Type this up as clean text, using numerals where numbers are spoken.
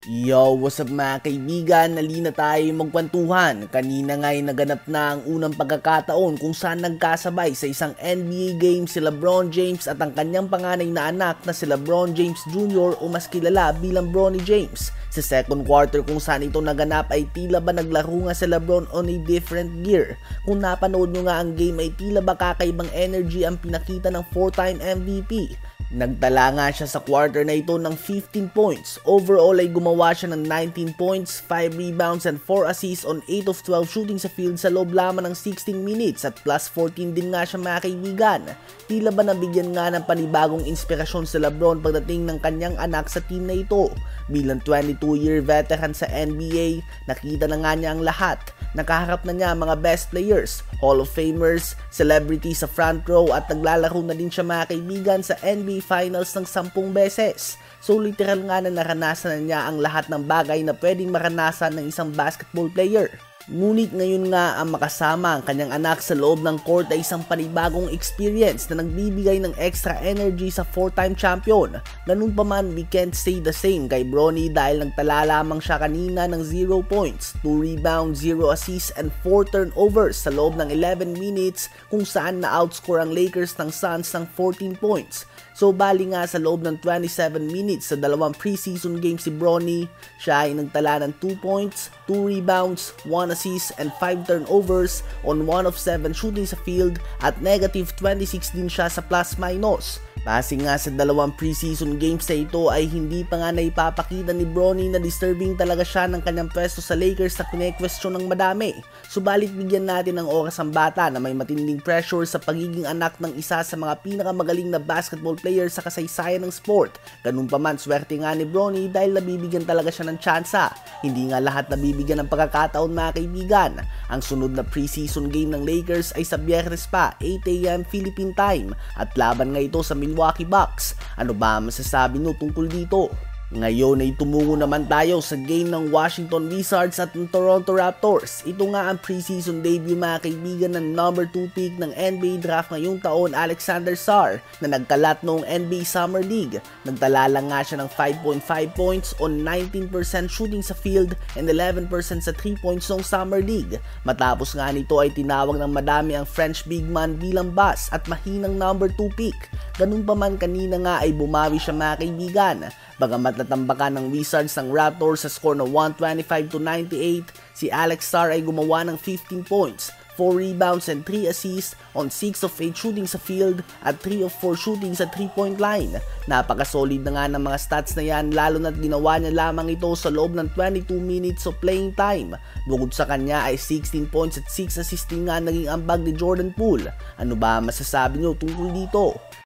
Yo, what's up mga kaibigan? Nalina tayo magkwentuhan. Kanina nga'y naganap na ang unang pagkakataon kung saan nagkasabay sa isang NBA game si LeBron James at ang kanyang panganay na anak na si LeBron James Jr. o mas kilala bilang Bronny James. Sa second quarter kung saan ito naganap ay tila ba naglaro nga si LeBron on a different gear. Kung napanood nyo nga ang game ay tila ba kakaibang energy ang pinakita ng 4-time MVP. Nagtala nga siya sa quarter na ito ng 15 points. Overall ay gumawa siya ng 19 points, 5 rebounds and 4 assists on 8 of 12 shooting sa field sa loob lamang ng 16 minutes at plus 14 din nga siya mga kaibigan. Tila ba nabigyan nga ng panibagong inspirasyon sa LeBron pagdating ng kanyang anak sa team na ito. Bilang 22-year veteran sa NBA, nakita na nga niya ang lahat. Nakaharap na niya mga best players, Hall of Famers, celebrities sa front row at naglalaro na din siya mga kaibigan sa NBA Finals ng 10 beses. So literal nga na naranasan na niya ang lahat ng bagay na pwedeng maranasan ng isang basketball player. Ngunit ngayon nga ang makasama ang kanyang anak sa loob ng court ay isang panibagong experience na nagbibigay ng extra energy sa 4-time champion. Ganun pa man, we can't say the same kay Bronny dahil nagtala lamang siya kanina ng 0 points, 2 rebounds, 0 assists and 4 turnovers sa loob ng 11 minutes kung saan na-outscore ang Lakers ng Suns ng 14 points. So bali nga sa loob ng 27 minutes sa dalawang preseason games si Bronny, siya ay nagtala ng 2 points, 2 rebounds, 1 assists and 5 turnovers on 1 of 7 shooting sa field at negative 26 din siya sa plus-minus. Base nga sa dalawang preseason games na ito ay hindi pa nga naipapakita ni Bronny na disturbing talaga siya ng kanyang pwesto sa Lakers na kine-question ng madami. Subalit bigyan natin ng oras ang bata na may matinding pressure sa pagiging anak ng isa sa mga pinakamagaling na basketball player sa kasaysayan ng sport. Ganun pa man, swerte nga ni Bronny dahil nabibigyan talaga siya ng tsansa. Hindi nga lahat nabibigyan ng pagkakataon mga kaibigan. Ang sunod na preseason game ng Lakers ay sa Biyernes pa, 8 AM Philippine time at laban nga ito sa Milwaukee Bucks. Ano ba masasabi nyo tungkol dito? Ngayon ay tumungo naman tayo sa game ng Washington Wizards at ng Toronto Raptors. Ito nga ang preseason debut mga kaibigan ng number 2 pick ng NBA draft ngayong taon, Alexander Sarr, na nagkalat noong NBA Summer League. Nagtala lang nga siya ng 5.5 points on 19% shooting sa field and 11% sa 3 points noong Summer League. Matapos nga nito ay tinawag ng madami ang French big man bilang bust at mahinang number 2 pick. Ganun pa man, kanina nga ay bumawi siya mga kaibigan. Bagamat natambakan ng Wizards ng Raptors sa score na 125-98, si Alex Sarr ay gumawa ng 15 points, 4 rebounds and 3 assists on 6 of 8 shooting sa field at 3 of 4 shooting sa 3-point line. Napakasolid na nga ng mga stats na yan lalo na't ginawa niya lamang ito sa loob ng 22 minutes of playing time. Bukod sa kanya ay 16 points at 6 assists nga naging ambag ni Jordan Poole. Ano ba masasabi niyo tungkol dito?